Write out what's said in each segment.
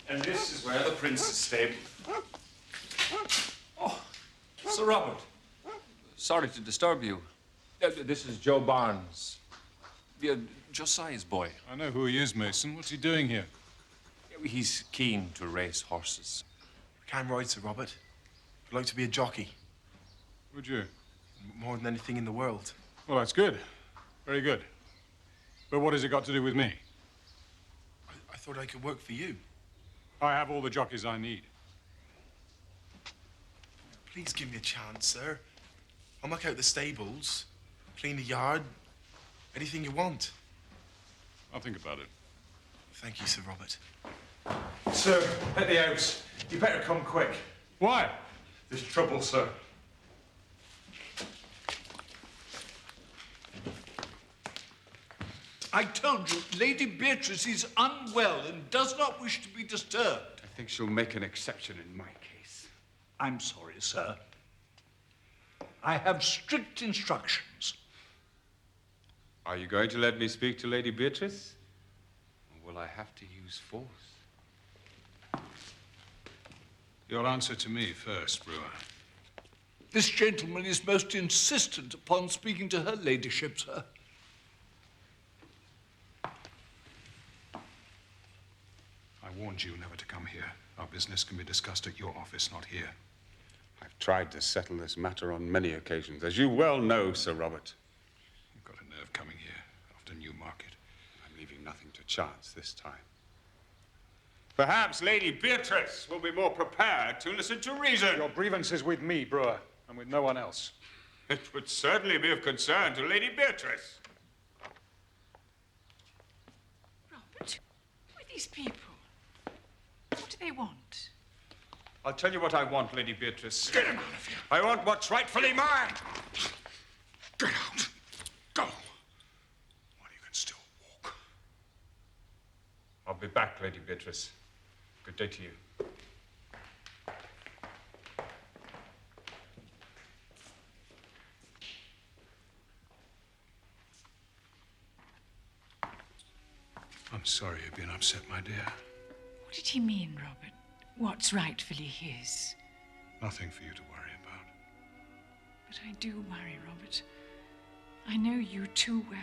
And this is where the prince is stayed. Oh, Sir Robert. Sorry to disturb you. This is Joe Barnes. Josiah's boy. I know who he is, Mason. What's he doing here? He's keen to race horses. I can ride, Sir Robert. I'd like to be a jockey. Would you? More than anything in the world. Well, that's good. Very good. But what has it got to do with me? I thought I could work for you. I have all the jockeys I need. Please give me a chance, sir. I'll muck out the stables, clean the yard, anything you want. I'll think about it. Thank you, Sir Robert. Sir, at the house. You better come quick. Why? There's trouble, sir. I told you, Lady Beatrice is unwell and does not wish to be disturbed. I think she'll make an exception in my case. I'm sorry, sir. I have strict instructions. Are you going to let me speak to Lady Beatrice? Or will I have to use force? You'll answer to me first, Brewer. This gentleman is most insistent upon speaking to her ladyship, sir. I warned you never to come here. Our business can be discussed at your office, not here. I've tried to settle this matter on many occasions, as you well know, Sir Robert. You've got a nerve coming here after Newmarket. I'm leaving nothing to chance this time. Perhaps Lady Beatrice will be more prepared to listen to reason. Your grievance is with me, Brewer, and with no one else. It would certainly be of concern to Lady Beatrice. Robert, who are these people? What do they want? I'll tell you what I want, Lady Beatrice. Get him out of here. I want what's rightfully mine. Get out. Go. While you can still walk. I'll be back, Lady Beatrice. Good day to you. I'm sorry you've been upset, my dear. What did he mean, Robert? What's rightfully his? Nothing for you to worry about. But I do worry, Robert. I know you too well.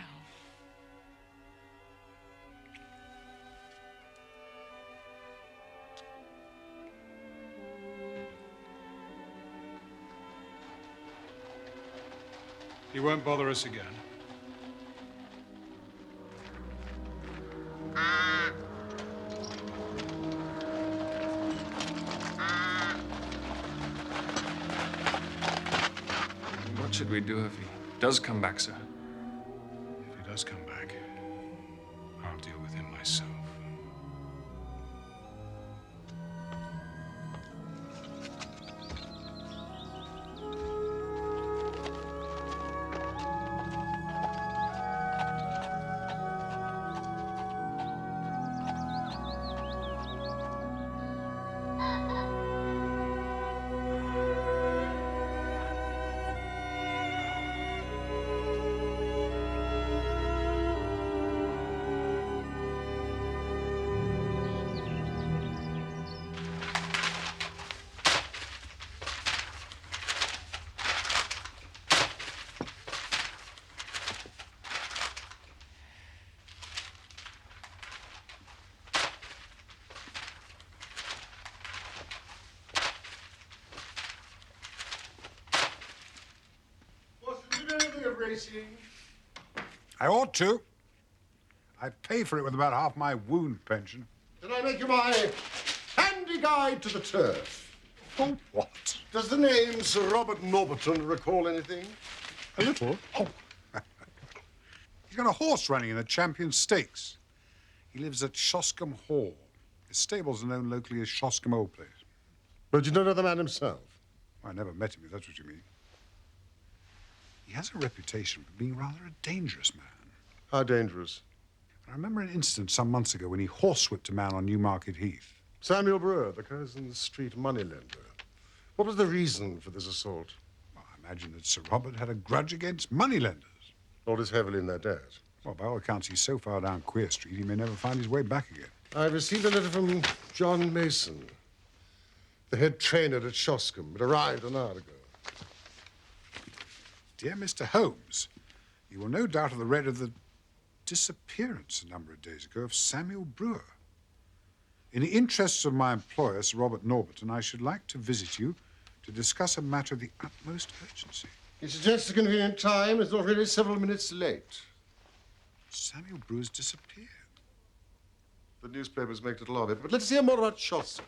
He won't bother us again. What should we do if he does come back, sir? If he does come back, I'll deal with him myself. racing? I ought to. I'd pay for it with about half my wound pension. Then I make you my handy guide to the turf. Oh, what? Does the name Sir Robert Norberton recall anything? A little. Oh. He's got a horse running in the Champion Stakes. He lives at Shoscombe Hall. His stables are known locally as Shoscombe Old Place. But you don't know the man himself? I never met him, if that's what you mean. He has a reputation for being rather a dangerous man. How dangerous? I remember an incident some months ago when he horsewhipped a man on Newmarket Heath. Samuel Brewer, the Curzon Street moneylender. What was the reason for this assault? Well, I imagine that Sir Robert had a grudge against moneylenders. Lord is heavily in their debt. Well, by all accounts, he's so far down Queer Street, he may never find his way back again. I received a letter from John Mason, the head trainer at Shoscombe. It arrived an hour ago. Dear Mr. Holmes, you will no doubt have read of the disappearance a number of days ago of Samuel Brewer. In the interests of my employer, Sir Robert Norberton, I should like to visit you to discuss a matter of the utmost urgency. He suggests a convenient time. It's already several minutes late. Samuel Brewer's disappeared. The newspapers make little of it, but let's hear more about Shoscombe.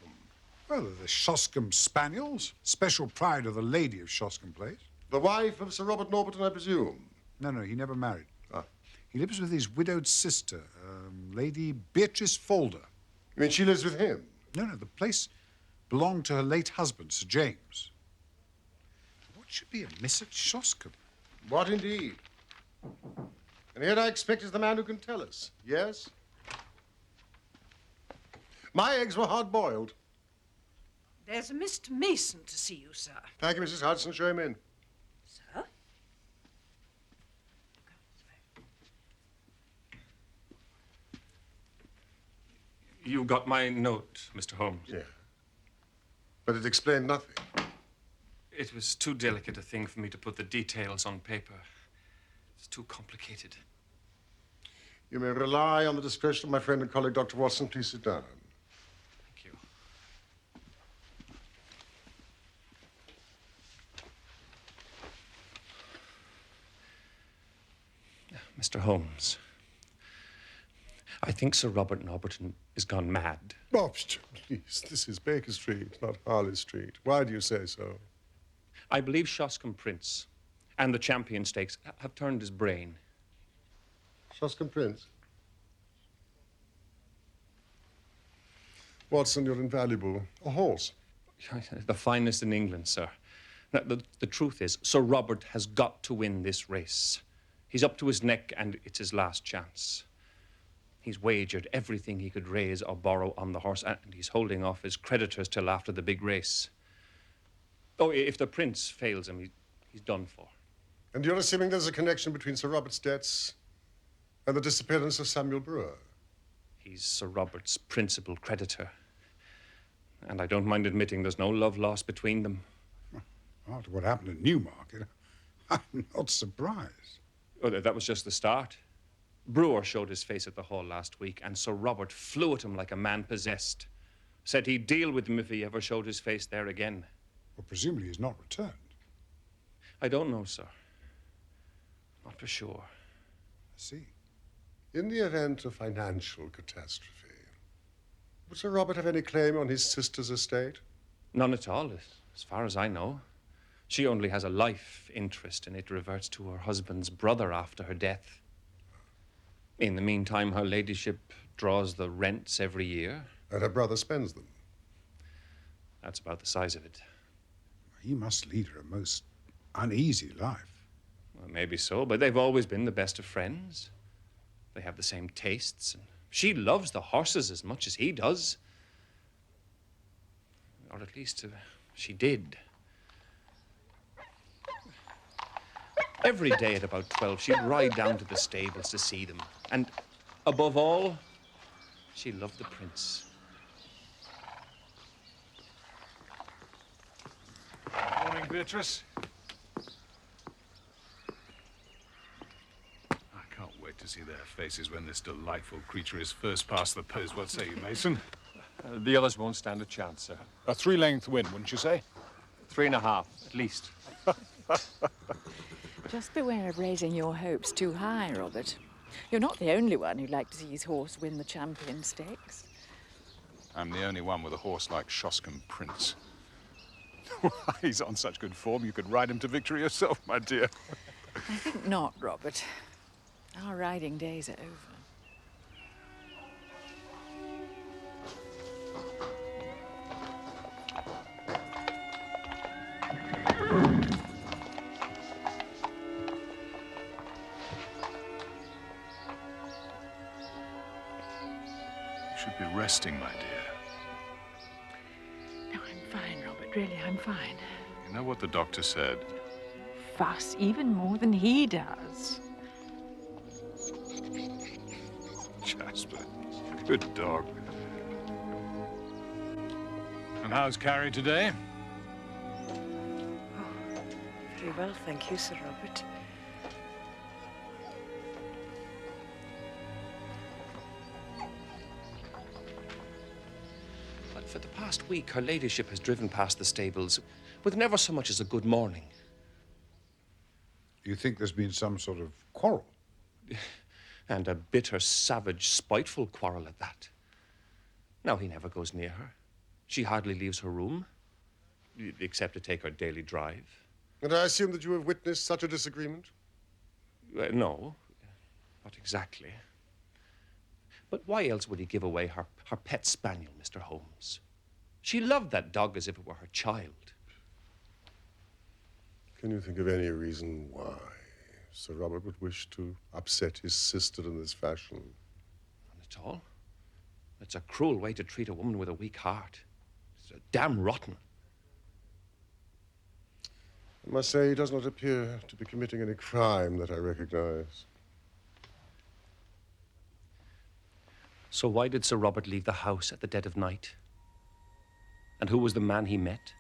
Well, they're the Shoscombe Spaniels, special pride of the lady of Shoscombe Place. The wife of Sir Robert Norberton, I presume? No, he never married. Ah. He lives with his widowed sister, Lady Beatrice Folder. You mean she lives with him? No, the place belonged to her late husband, Sir James. What should be amiss at Shoscombe? What indeed? And here I expect is the man who can tell us. Yes? My eggs were hard-boiled. There's a Mr. Mason to see you, sir. Thank you, Mrs. Hudson. Show him in. Sir? You got my note, Mr. Holmes. Yeah. But it explained nothing. It was too delicate a thing for me to put the details on paper. It's too complicated. You may rely on the discretion of my friend and colleague, Dr. Watson. Please sit down. Thank you. Mr. Holmes, I think Sir Robert Norberton is gone mad. Oh, please. This is Baker Street, not Harley Street. Why do you say so? I believe Shoscombe Prince and the Champion Stakes have turned his brain. Shoscombe Prince? Watson, you're invaluable. A horse. The finest in England, sir. Now, the truth is, Sir Robert has got to win this race. He's up to his neck, and it's his last chance. He's wagered everything he could raise or borrow on the horse, and he's holding off his creditors till after the big race. Oh, if the prince fails him, he's done for. And you're assuming there's a connection between Sir Robert's debts and the disappearance of Samuel Brewer? He's Sir Robert's principal creditor. And I don't mind admitting there's no love lost between them. After what happened at Newmarket, I'm not surprised. Oh, that was just the start. Brewer showed his face at the hall last week, and Sir Robert flew at him like a man possessed. Said he'd deal with him if he ever showed his face there again. Well, presumably he's not returned. I don't know, sir. Not for sure. I see. In the event of financial catastrophe, would Sir Robert have any claim on his sister's estate? None at all, as far as I know. She only has a life interest, and it reverts to her husband's brother after her death. In the meantime, her ladyship draws the rents every year. And her brother spends them? That's about the size of it. He must lead her a most uneasy life. Well, maybe so, but they've always been the best of friends. They have the same tastes, and she loves the horses as much as he does. Or at least she did. Every day at about 12, she'd ride down to the stables to see them. And above all, she loved the prince. Morning, Beatrice. I can't wait to see their faces when this delightful creature is first past the post. What say you, Mason? The others won't stand a chance, sir. A 3-length win, wouldn't you say? 3.5, at least. Just beware of raising your hopes too high, Robert. You're not the only one who'd like to see his horse win the champion stakes. I'm the only one with a horse like Shoscombe Prince. He's on such good form, you could ride him to victory yourself, my dear. I think not, Robert. Our riding days are over. You should be resting, my dear. No, I'm fine, Robert. Really, I'm fine. You know what the doctor said? Fuss even more than he does. Jasper, good dog. And how's Carrie today? Very well, thank you, Sir Robert. But for the past week, her ladyship has driven past the stables with never so much as a good morning. You think there's been some sort of quarrel? And a bitter, savage, spiteful quarrel at that. Now he never goes near her. She hardly leaves her room, except to take her daily drive. And I assume that you have witnessed such a disagreement? No, not exactly. But why else would he give away her pet spaniel, Mr. Holmes? She loved that dog as if it were her child. Can you think of any reason why Sir Robert would wish to upset his sister in this fashion? Not at all. It's a cruel way to treat a woman with a weak heart. It's damn rotten. I must say he does not appear to be committing any crime that I recognize. So why did Sir Robert leave the house at the dead of night? And who was the man he met?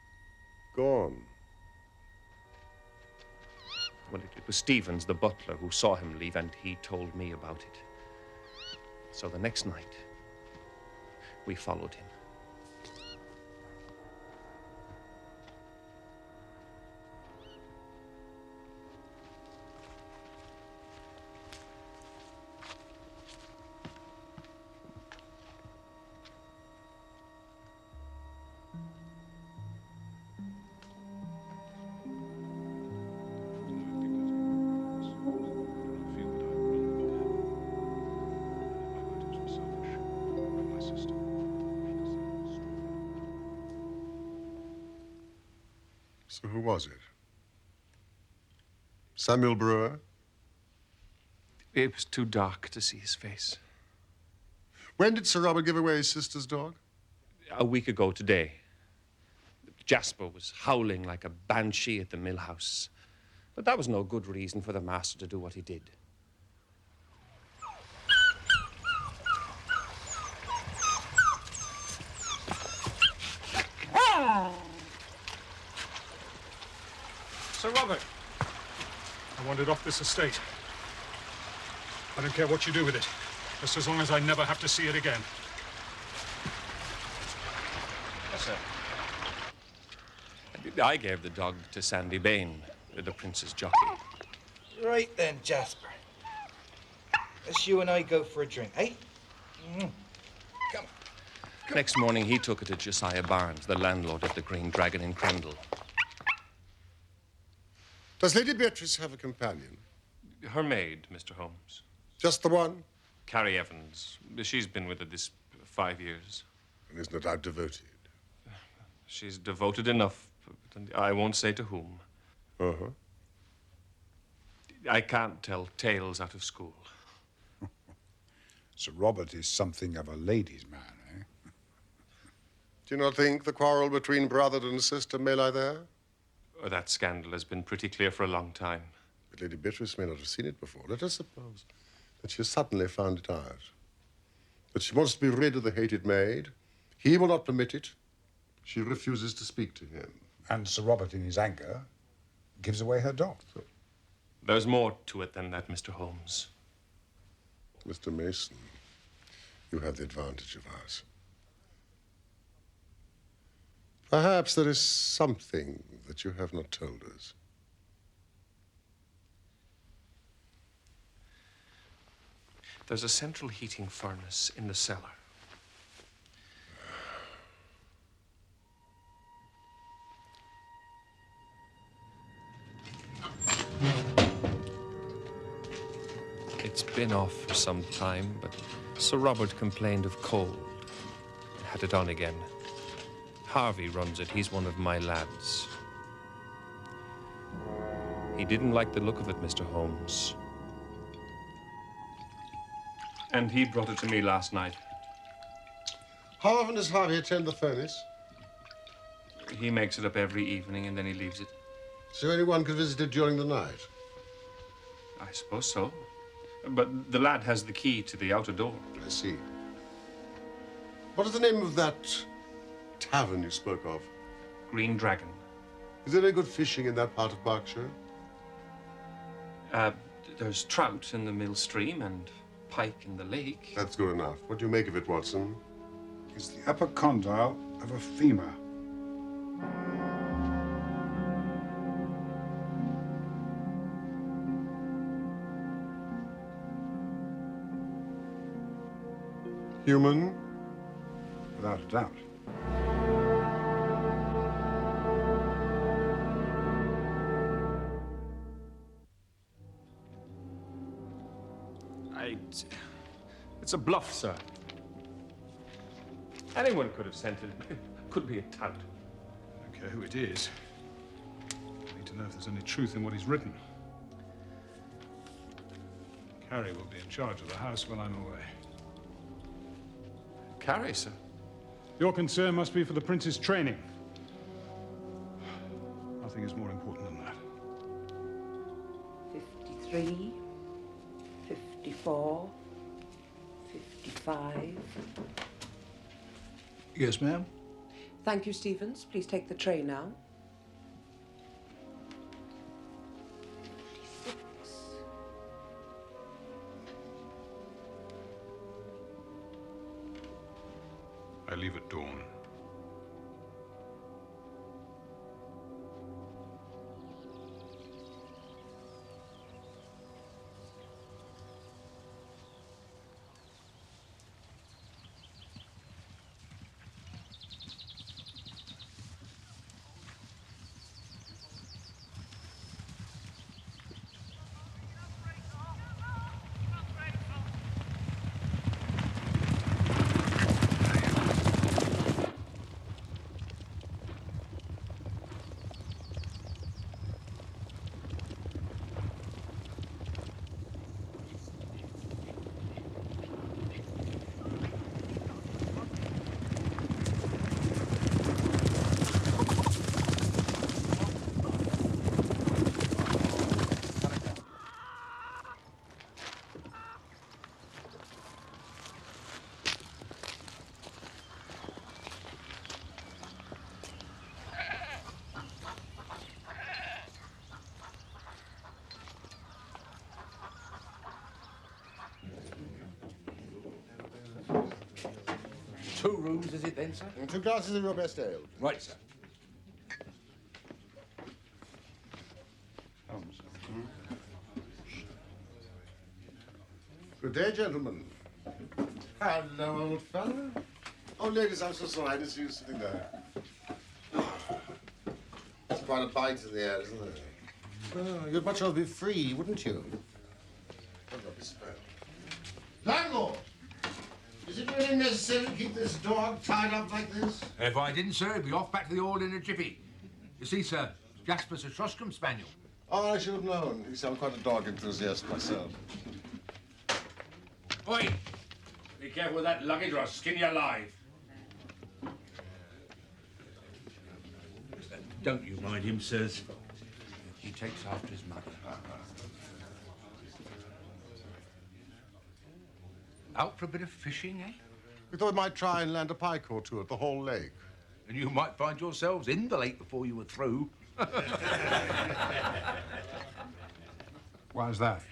Gone. Well, it was Stevens, the butler, who saw him leave, and he told me about it. So the next night, we followed him. So who was it? Samuel Brewer? It was too dark to see his face. When did Sir Robert give away his sister's dog? A week ago today. Jasper was howling like a banshee at the mill house. But that was no good reason for the master to do what he did. Sir Robert, I want it off this estate. I don't care what you do with it, just as long as I never have to see it again. Yes, sir. I gave the dog to Sandy Bain, the prince's jockey. Right then, Jasper. Let's you and I go for a drink, eh? Come. Next morning, he took it to Josiah Barnes, the landlord of the Green Dragon in Crendel. Does Lady Beatrice have a companion? Her maid, Mr. Holmes. Just the one? Carrie Evans. She's been with her this 5 years. And is no doubt devoted. She's devoted enough, but I won't say to whom. Uh-huh. I can't tell tales out of school. Sir Robert is something of a ladies' man, eh? Do you not think the quarrel between brother and sister may lie there? Oh, that scandal has been pretty clear for a long time. But Lady Beatrice may not have seen it before. Let us suppose that she has suddenly found it out. That she wants to be rid of the hated maid. He will not permit it. She refuses to speak to him. And Sir Robert, in his anger, gives away her dog. So, there's more to it than that, Mr. Holmes. Mr. Mason, you have the advantage of us. Perhaps there is something that you have not told us. There's a central heating furnace in the cellar. It's been off for some time, but Sir Robert complained of cold. Had it on again. Harvey runs it. He's one of my lads. He didn't like the look of it, Mr. Holmes. And he brought it to me last night. How often does Harvey attend the furnace? He makes it up every evening and then he leaves it. So anyone could visit it during the night? I suppose so. But the lad has the key to the outer door. I see. What is the name of that tavern you spoke of? Green Dragon. Is there any good fishing in that part of Berkshire? There's trout in the mill stream and pike in the lake. That's good enough. What do you make of it, Watson? It's the upper condyle of a femur. Human? Without a doubt. It's a bluff, sir. Anyone could have sent it. It could be a tout. I don't care who it is. I need to know if there's any truth in what he's written. Carrie will be in charge of the house while I'm away. Carrie, sir. Your concern must be for the prince's training. Nothing is more important than that. 53, 54, 55. Yes, ma'am? Thank you, Stevens. Please take the tray now. 56. I leave at dawn. Two rooms, is it then, sir? And 2 glasses of your best ale. Right, sir. Good day, gentlemen. Hello, old fellow. Oh, ladies, I'm so sorry. I didn't see you sitting there. It's quite a bite in the air, isn't it? Oh, you'd much rather be free, wouldn't you? Landlord! Is it really necessary to keep this dog tied up like this? If I didn't, sir, he'd be off back to the hall in a jiffy. You see, sir, Jasper's a Shoscombe Spaniel. Oh, I should have known. You see, I'm quite a dog enthusiast myself. Oi! Be careful with that luggage or I'll skin you alive. Don't you mind him, sirs. He takes after his mother. Out for a bit of fishing, eh? We thought we might try and land a pike or two at the Hall Lake. And you might find yourselves in the lake before you were through. Why is that?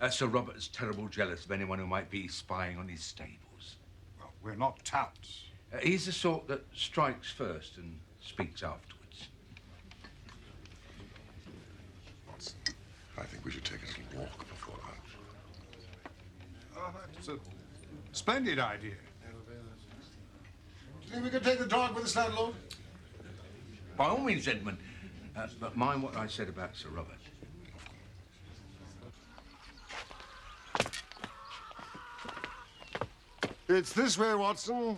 Sir Robert's terrible jealous of anyone who might be spying on his stables. Well, we're not touts. He's the sort that strikes first and speaks afterwards. Watson, I think we should take a little walk before lunch. It's a splendid idea. Do you think we could take the dog with us, landlord? By all means, gentlemen. But mind what I said about Sir Robert. It's this way, Watson.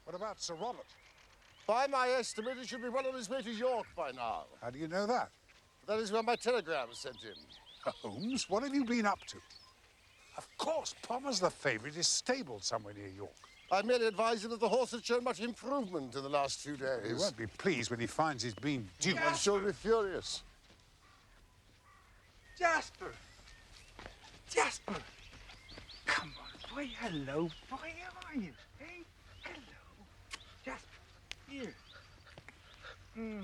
What about Sir Robert? By my estimate, he should be well on his way to York by now. How do you know that? That is where my telegram sent him. Holmes, what have you been up to? Of course, Palmer's the favourite is stabled somewhere near York. I merely advised him that the horse had shown much improvement in the last few days. He won't be pleased when he finds he's been duped. I'm sure he'll be furious. Jasper! Jasper! Come on, boy. Hello, boy. How are you? Hey? Hello. Jasper, here. Do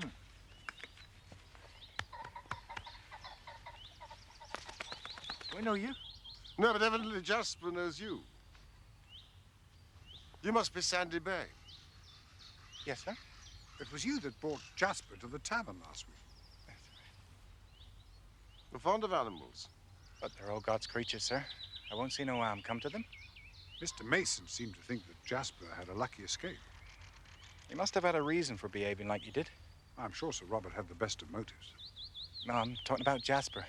I know you? No, but evidently Jasper knows you. You must be Sandy Bay. Yes, sir. It was you that brought Jasper to the tavern last week. You're fond of animals. But they're all God's creatures, sir. I won't see no harm come to them. Mr. Mason seemed to think that Jasper had a lucky escape. He must have had a reason for behaving like he did. I'm sure Sir Robert had the best of motives. No, I'm talking about Jasper.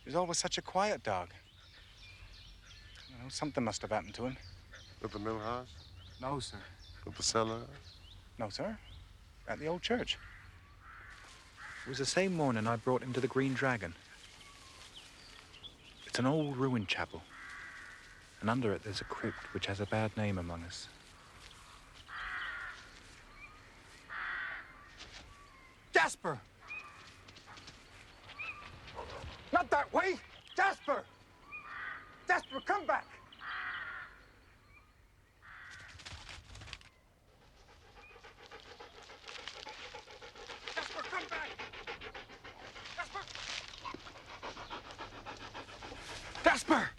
He was always such a quiet dog. You know, something must have happened to him. At the mill house? No, sir. At the cellar? No, sir. At the old church. It was the same morning I brought him to the Green Dragon. It's an old ruined chapel. And under it there's a crypt which has a bad name among us. Jasper! Not that way! Jasper! Jasper, come back! Jasper, come back! Jasper! Jasper!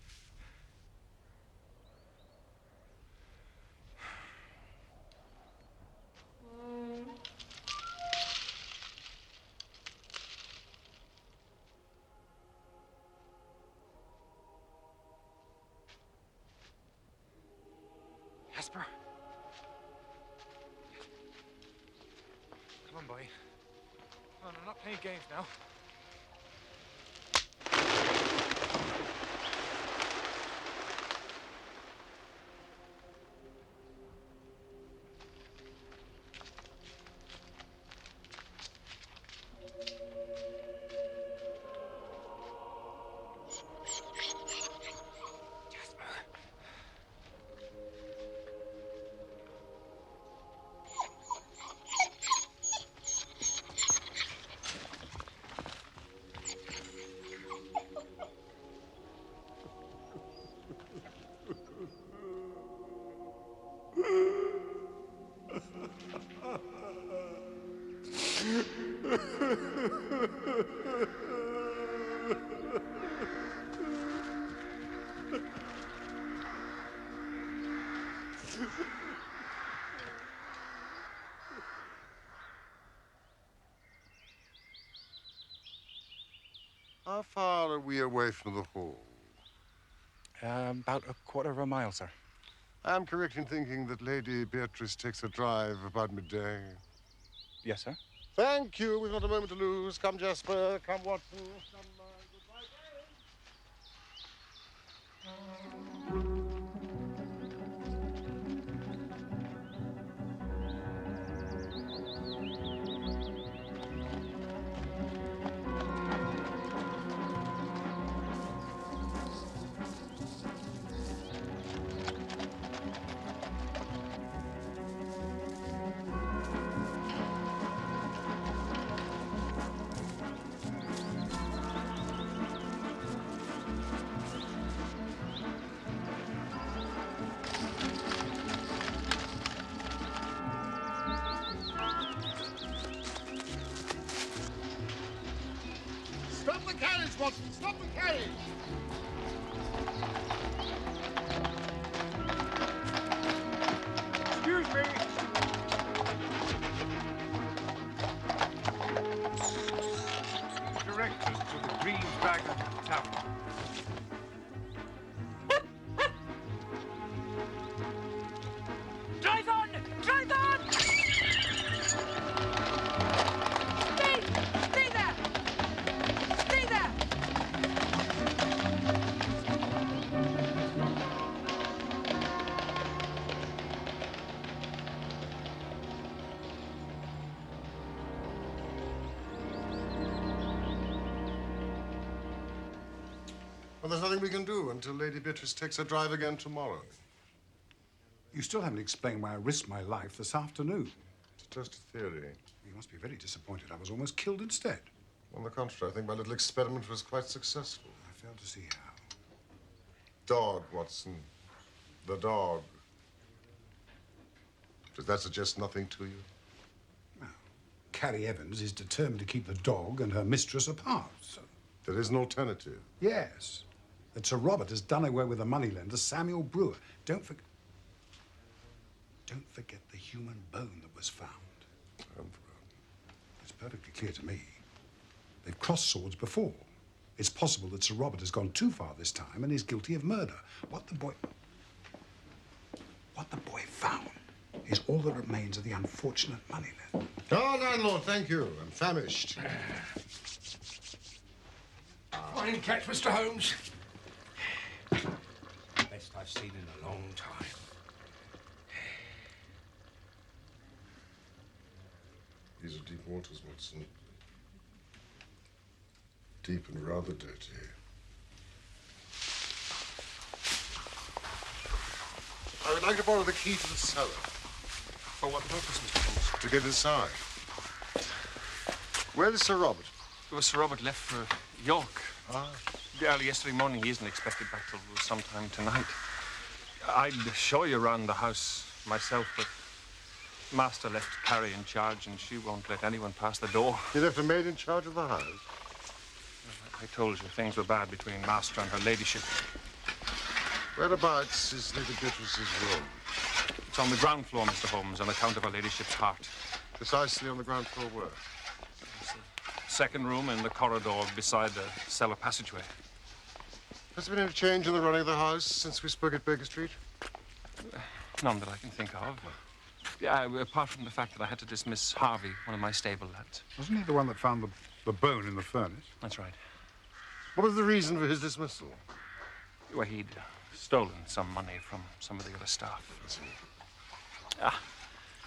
Jasper. Come on, boy. Come on, I'm not playing games now. How far are we away from the hall? About a quarter of a mile, sir. I'm correct in thinking that Lady Beatrice takes a drive about midday. Yes, sir. Thank you. We've not a moment to lose. Come, Jasper. Come, Watson. Come, goodbye. Stop the carriage, Watson! Stop the carriage! Excuse me. Directors to the Green Dragon Tavern. Drive on! Drive on! Stay! Stay there! Stay there! Well, there's nothing we can do until Lady Beatrice takes her drive again tomorrow. You still haven't explained why I risked my life this afternoon. It's just a theory. You must be very disappointed. I was almost killed instead. On the contrary, I think my little experiment was quite successful. I fail to see how. Dog, Watson. The dog. Does that suggest nothing to you? No. Carrie Evans is determined to keep the dog and her mistress apart, so... There is an alternative. Yes. That Sir Robert has done away with the moneylender, Samuel Brewer. Don't forget the human bone that was found. It's perfectly clear to me. They've crossed swords before. It's possible that Sir Robert has gone too far this time and is guilty of murder. What the boy found is all that remains of the unfortunate moneylender. Oh, landlord, thank you. I'm famished. Fine catch, Mr. Holmes. Best I've seen in a long time. These are deep waters, Watson. Deep and rather dirty. I would like to borrow the key to the cellar. For what purpose, Mr. Holmes? To get inside. Where is Sir Robert? Well, Sir Robert left for York. Ah. Early yesterday morning. He isn't expected back till sometime tonight. I'd show you around the house myself, but Master left Carrie in charge, and she won't let anyone pass the door. He left a maid in charge of the house? I told you things were bad between Master and her ladyship. Whereabouts is Lady Beatrice's room? It's on the ground floor, Mr. Holmes, on account of her ladyship's heart. Precisely on the ground floor where? Second room in the corridor beside the cellar passageway. Has there been any change in the running of the house since we spoke at Baker Street? None that I can think of. Yeah, apart from the fact that I had to dismiss Harvey, one of my stable lads. Wasn't he the one that found the bone in the furnace? That's right. What was the reason for his dismissal? Well, he'd stolen some money from some of the other staff. Ah,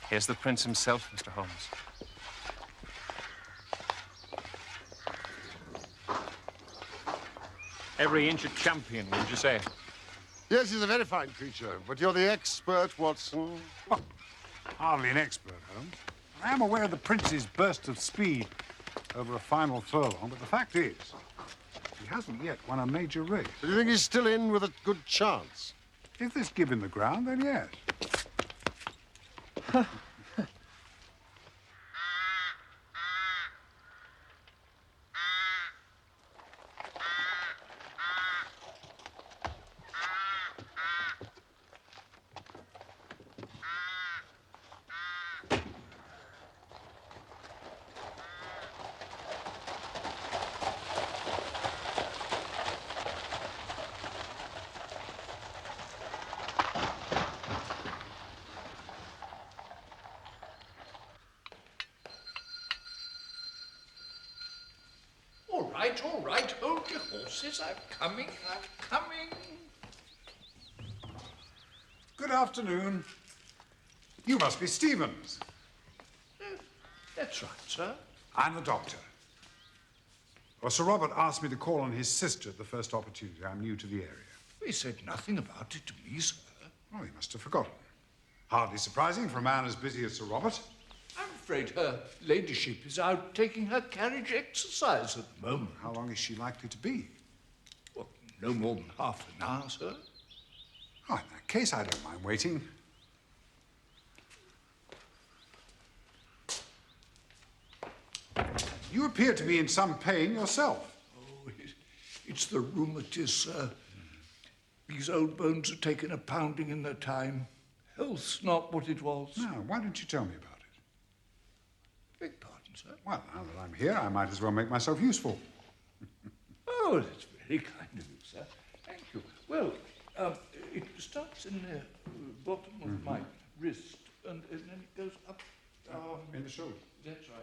here's the prince himself, Mr. Holmes. Every inch a champion, would you say? Yes, he's a very fine creature, but you're the expert, Watson. Oh, hardly an expert, Holmes. I am aware of the prince's burst of speed over a final furlong, but the fact is, he hasn't yet won a major race. Do you think he's still in with a good chance? If there's give in the ground, then yes. All right, hold your horses. I'm coming. Good afternoon. You must be Stevens. That's right, sir. I'm the doctor. Well, Sir Robert asked me to call on his sister at the first opportunity. I'm new to the area. He said nothing about it to me, sir. Oh, he must have forgotten. Hardly surprising for a man as busy as Sir Robert. I'm afraid her ladyship is out taking her carriage exercise at the moment. How long is she likely to be? Well, no more than half an hour, sir. Oh, in that case, I don't mind waiting. You appear to be in some pain yourself. It's the rheumatiz, sir. These old bones have taken a pounding in their time. Health's not what it was. Now, why don't you tell me about it? Beg pardon, sir? Well, now that I'm here, I might as well make myself useful. Oh, that's very kind of you, sir. Thank you. Well, it starts in the bottom of my wrist, and then it goes up. In the shoulder? That's right.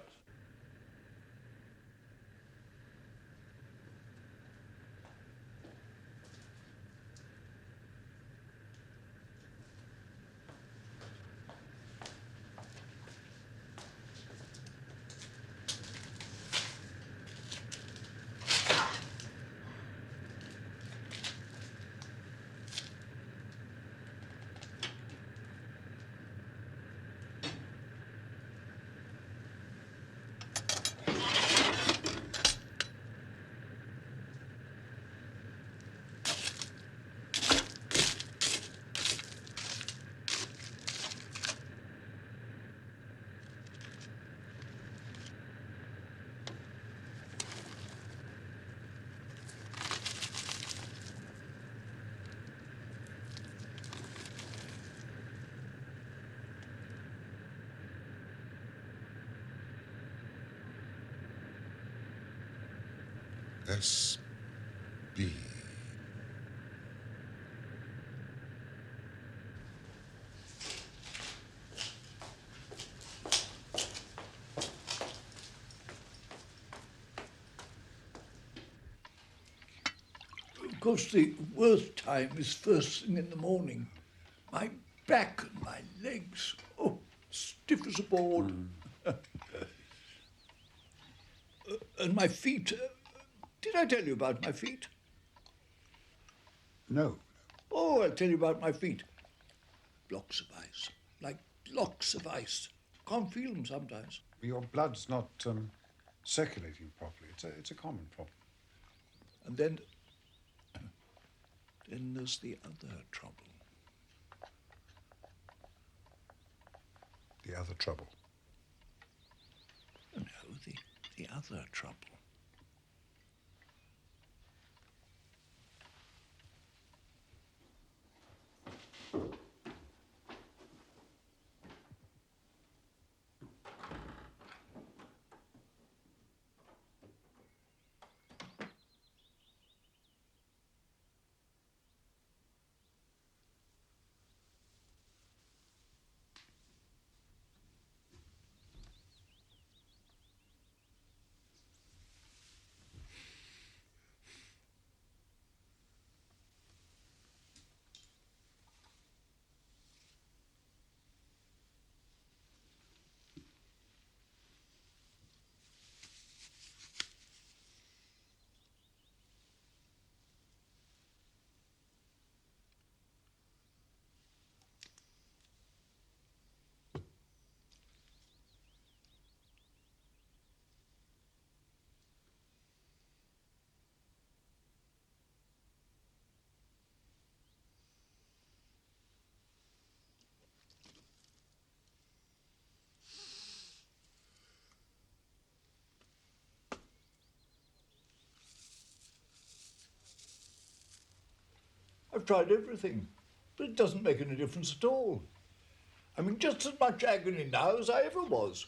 S.B. Of course, the worst time is first thing in the morning. My back and my legs, oh, stiff as a board. And my feet. Did I tell you about my feet? No. Oh, I'll tell you about my feet. Blocks of ice, like blocks of ice. Can't feel them sometimes. Your blood's not circulating properly. It's a common problem. And then there's the other trouble. The other trouble? No, the other trouble. I've tried everything, but it doesn't make any difference at all. I'm in just as much agony now as I ever was.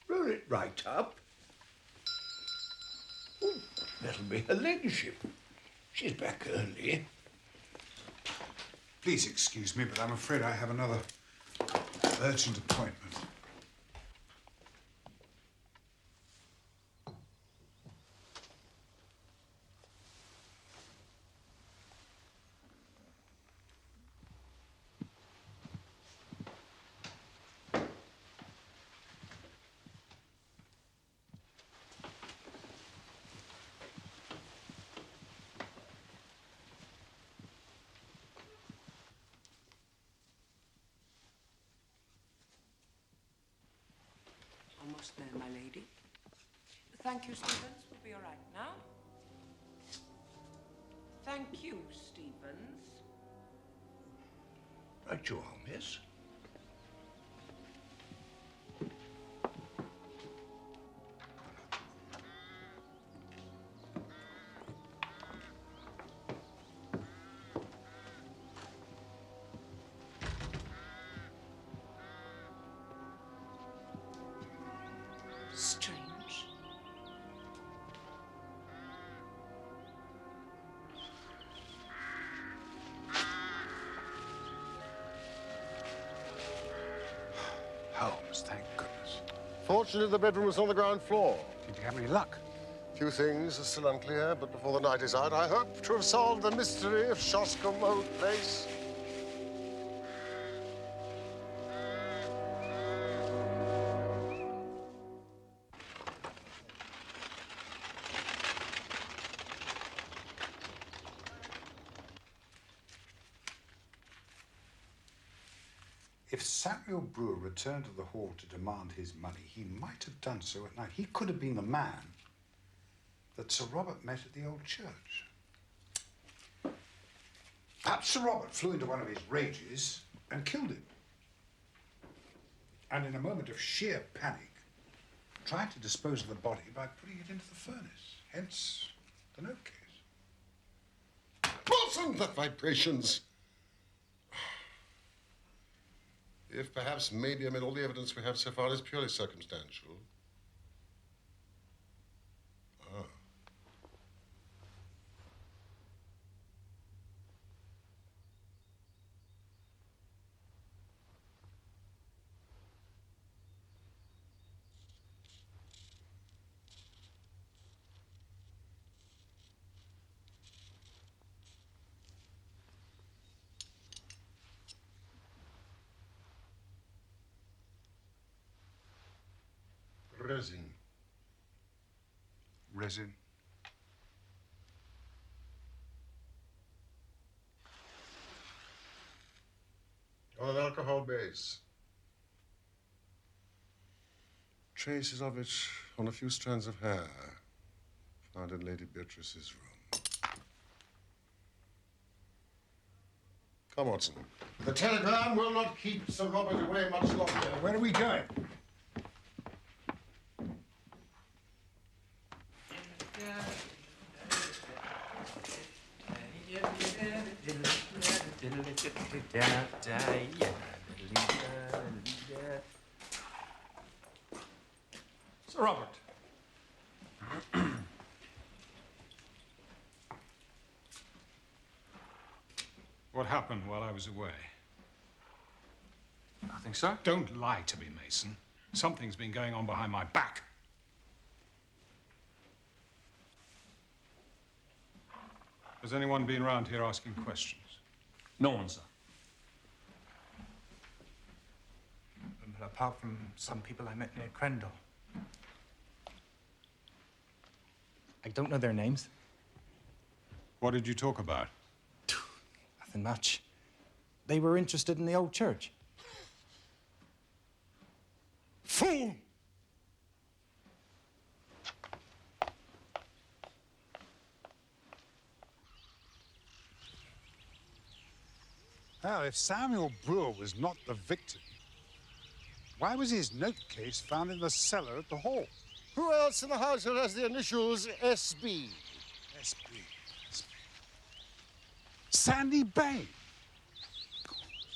Roll it right up. Oh, that'll be her ladyship. She's back early. Please excuse me, but I'm afraid I have another urgent appointment. Almost there, my lady. Thank you, Stevens. We'll be all right now. Thank you, Stevens. Right you are, miss. Strange. Holmes, thank goodness. Fortunately, the bedroom was on the ground floor. Did you have any luck? Few things are still unclear, but before the night is out, I hope to have solved the mystery of Shoscombe Old Place. If Samuel Brewer returned to the hall to demand his money, he might have done so at night. He could have been the man that Sir Robert met at the old church. Perhaps Sir Robert flew into one of his rages and killed him. And in a moment of sheer panic, tried to dispose of the body by putting it into the furnace. Hence the note case. Wasn't that vibrations? If perhaps maybe all the evidence we have so far is purely circumstantial. Ah. Resin. Resin. On an alcohol base. Traces of it on a few strands of hair found in Lady Beatrice's room. Come, Watson. The telegram will not keep Sir Robert away much longer. Where are we going? Sir Robert. What happened while I was away? Nothing, sir. Don't lie to me, Mason. Something's been going on behind my back. Has anyone been around here asking questions? No one, sir. Well, apart from some people I met near Crendell. I don't know their names. What did you talk about? Nothing much. They were interested in the old church. Fool! Well, if Samuel Brewer was not the victim, why was his note case found in the cellar at the hall? Who else in the household has the initials SB? SB. Sandy Bain.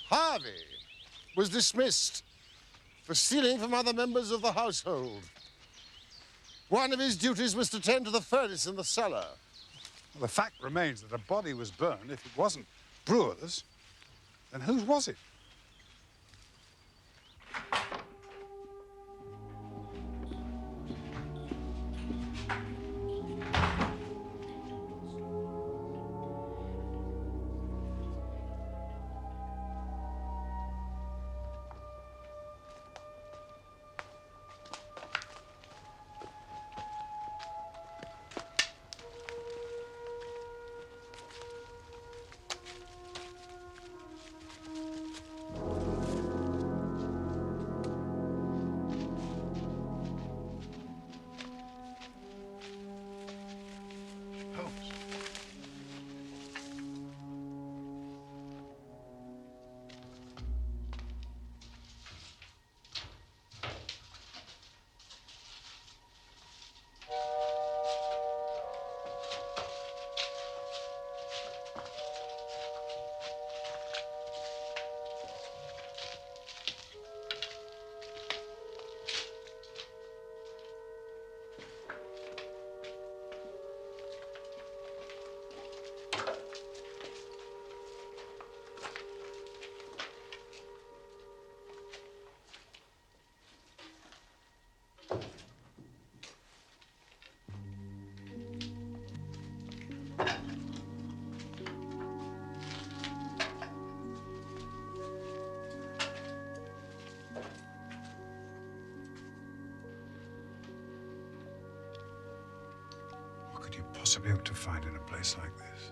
Harvey was dismissed for stealing from other members of the household. One of his duties was to tend to the furnace in the cellar. Well, the fact remains that a body was burned. If it wasn't Brewer's, then whose was it? could you possibly hope to find in a place like this?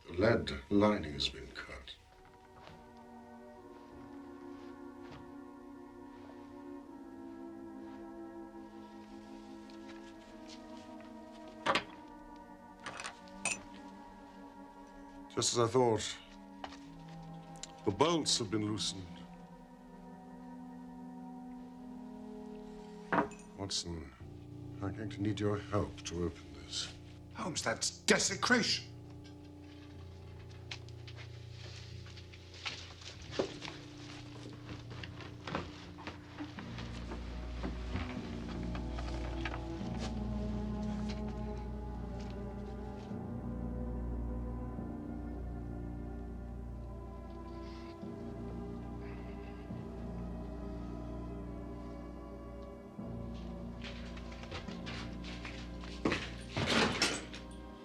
The lead lining has been cut. Just as I thought. The bolts have been loosened. Watson, I'm going to need your help to open this. Holmes, that's desecration.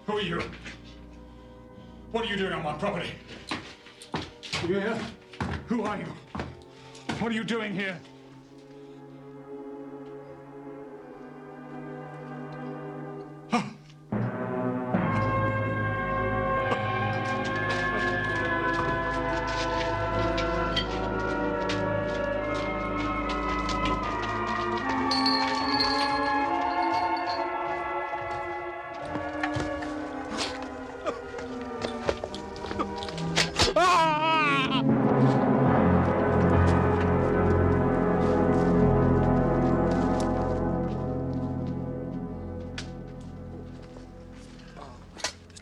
Who are you? What are you doing on my property? You here? Who are you? What are you doing here?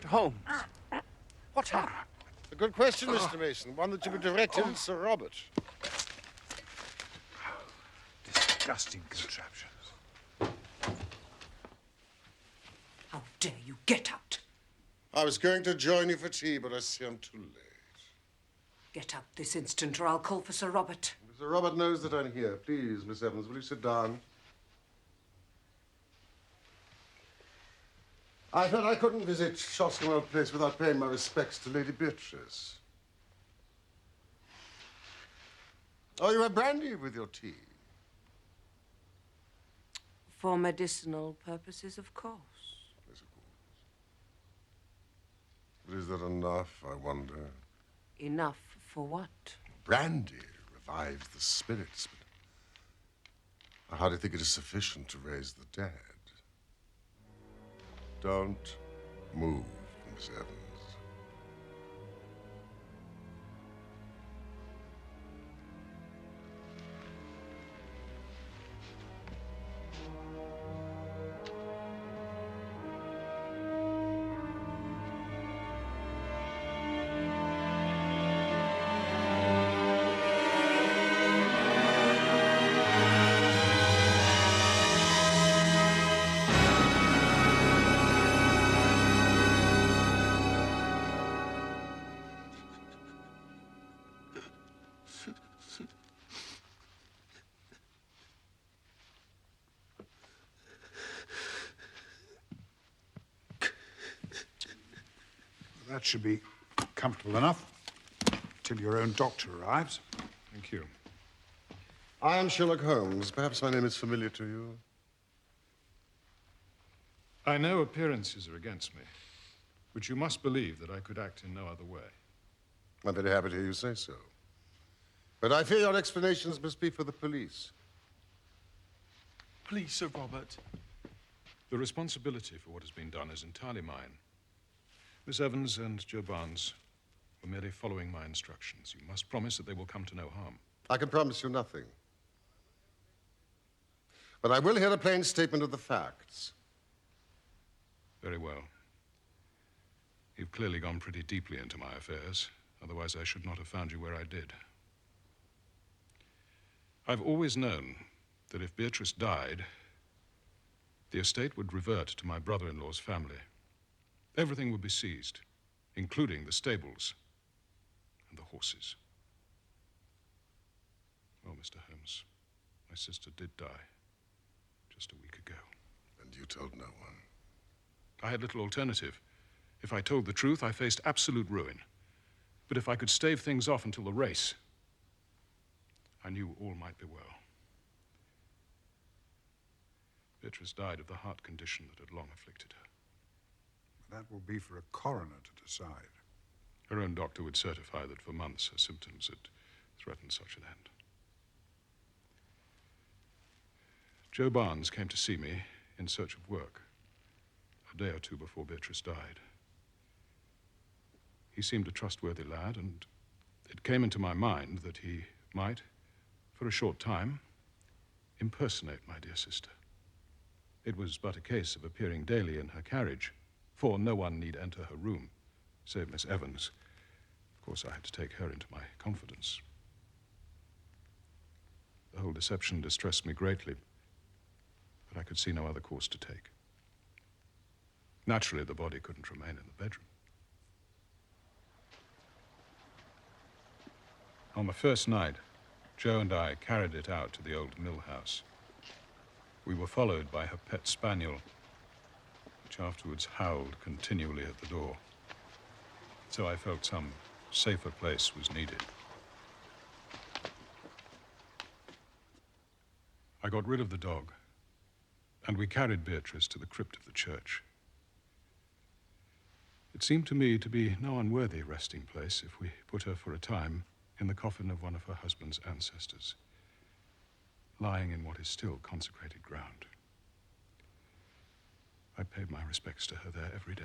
Holmes. What's happened? A good question, Mr. Mason. One that you were directed at Sir Robert. Disgusting contraptions. How dare you get out? I was going to join you for tea, but I see I'm too late. Get up this instant or I'll call for Sir Robert. Sir Robert knows that I'm here. Please, Miss Evans, will you sit down? I felt I couldn't visit Shoscombe Old Place without paying my respects to Lady Beatrice. Oh, you have brandy with your tea? For medicinal purposes, of course. Yes, of course. But is that enough, I wonder? Enough for what? Brandy revives the spirits, but I hardly think it is sufficient to raise the dead. Don't move, Miss Evans. That should be comfortable enough till your own doctor arrives. Thank you. I am Sherlock Holmes. Perhaps my name is familiar to you. I know appearances are against me, but you must believe that I could act in no other way. I'm very happy to hear you say so. But I fear your explanations must be for the police. Please, Sir Robert. The responsibility for what has been done is entirely mine. Miss Evans and Joe Barnes were merely following my instructions. You must promise that they will come to no harm. I can promise you nothing. But I will hear a plain statement of the facts. Very well. You've clearly gone pretty deeply into my affairs. Otherwise, I should not have found you where I did. I've always known that if Beatrice died, the estate would revert to my brother-in-law's family. Everything would be seized, including the stables and the horses. Well, Mr. Holmes, my sister did die just a week ago. And you told no one? I had little alternative. If I told the truth, I faced absolute ruin. But if I could stave things off until the race, I knew all might be well. Beatrice died of the heart condition that had long afflicted her. That will be for a coroner to decide. Her own doctor would certify that for months her symptoms had threatened such an end. Joe Barnes came to see me in search of work a day or two before Beatrice died. He seemed a trustworthy lad, and it came into my mind that he might, for a short time, impersonate my dear sister. It was but a case of appearing daily in her carriage, for no one need enter her room, save Miss Evans. Of course, I had to take her into my confidence. The whole deception distressed me greatly, but I could see no other course to take. Naturally, the body couldn't remain in the bedroom. On the first night, Joe and I carried it out to the old mill house. We were followed by her pet spaniel, which afterwards howled continually at the door. So I felt some safer place was needed. I got rid of the dog, and we carried Beatrice to the crypt of the church. It seemed to me to be no unworthy resting place if we put her for a time in the coffin of one of her husband's ancestors, lying in what is still consecrated ground. I paid my respects to her there every day.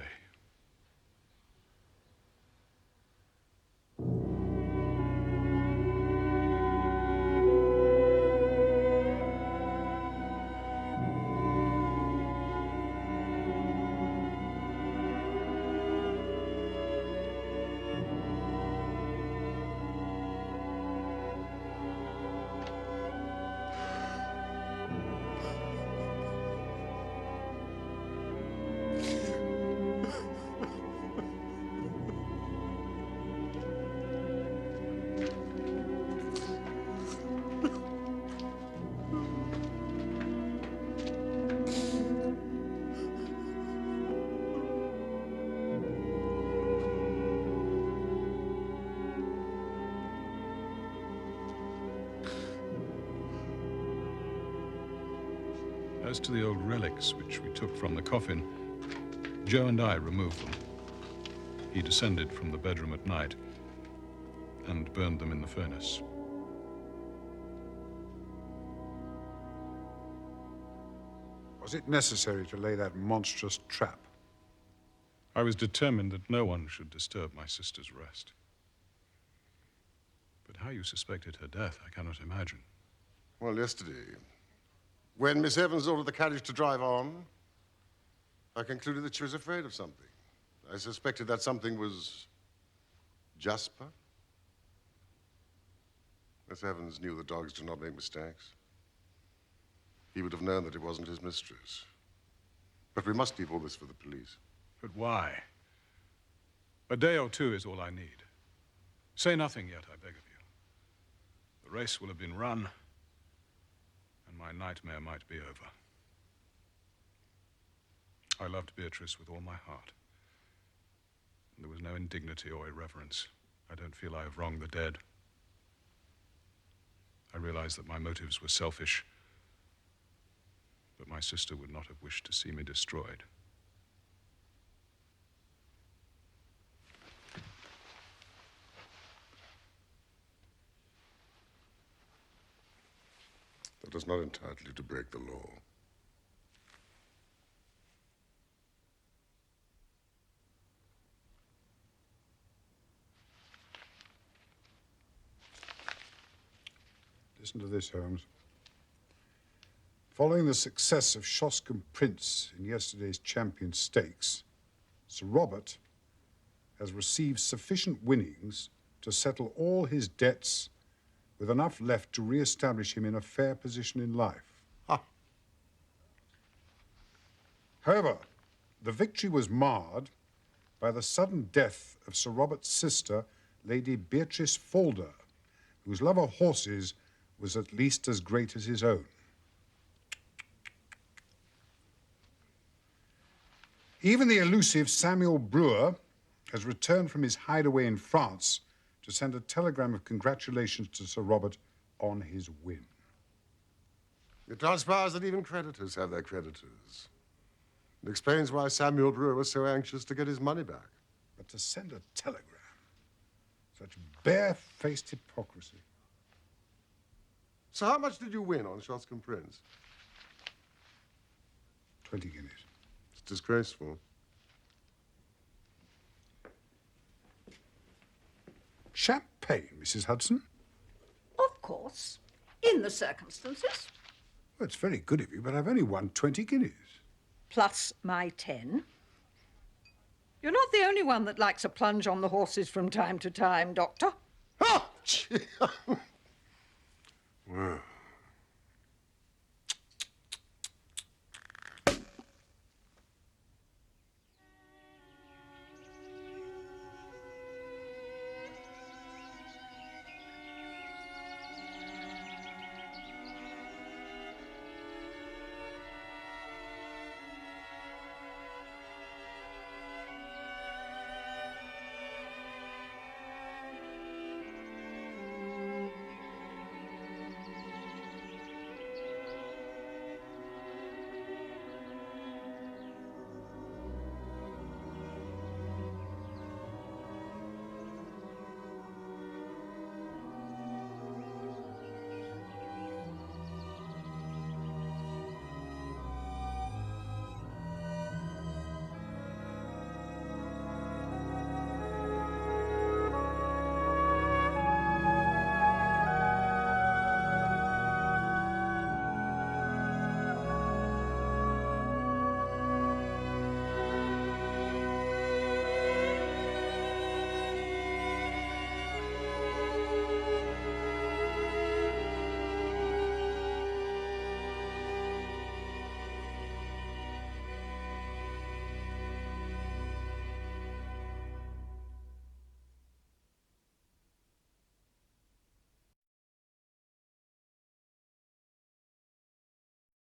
As to the old relics which we took from the coffin, Joe and I removed them. He descended from the bedroom at night and burned them in the furnace. Was it necessary to lay that monstrous trap? I was determined that no one should disturb my sister's rest. But how you suspected her death, I cannot imagine. Well, yesterday, when Miss Evans ordered the carriage to drive on, I concluded that she was afraid of something. I suspected that something was Jasper. Miss Evans knew that dogs do not make mistakes. He would have known that it wasn't his mistress. But we must leave all this for the police. But why? A day or two is all I need. Say nothing yet, I beg of you. The race will have been run, and my nightmare might be over. I loved Beatrice with all my heart. And there was no indignity or irreverence. I don't feel I have wronged the dead. I realize that my motives were selfish, but my sister would not have wished to see me destroyed. That does not entitle you to break the law. Listen to this, Holmes. Following the success of Shoscombe Prince in yesterday's Champion Stakes, Sir Robert has received sufficient winnings to settle all his debts with enough left to re-establish him in a fair position in life. However, the victory was marred by the sudden death of Sir Robert's sister, Lady Beatrice Falder, whose love of horses was at least as great as his own. Even the elusive Samuel Brewer has returned from his hideaway in France to send a telegram of congratulations to Sir Robert on his win. It transpires that even creditors have their creditors. It explains why Samuel Brewer was so anxious to get his money back. But to send a telegram, such bare-faced hypocrisy. So how much did you win on Shoscombe Prince? 20 guineas. It's disgraceful. Champagne, Mrs. Hudson? Of course, in the circumstances. Well, it's very good of you, but I've only won 20 guineas. Plus my 10. You're not the only one that likes a plunge on the horses from time to time, Doctor. Oh, gee. Well.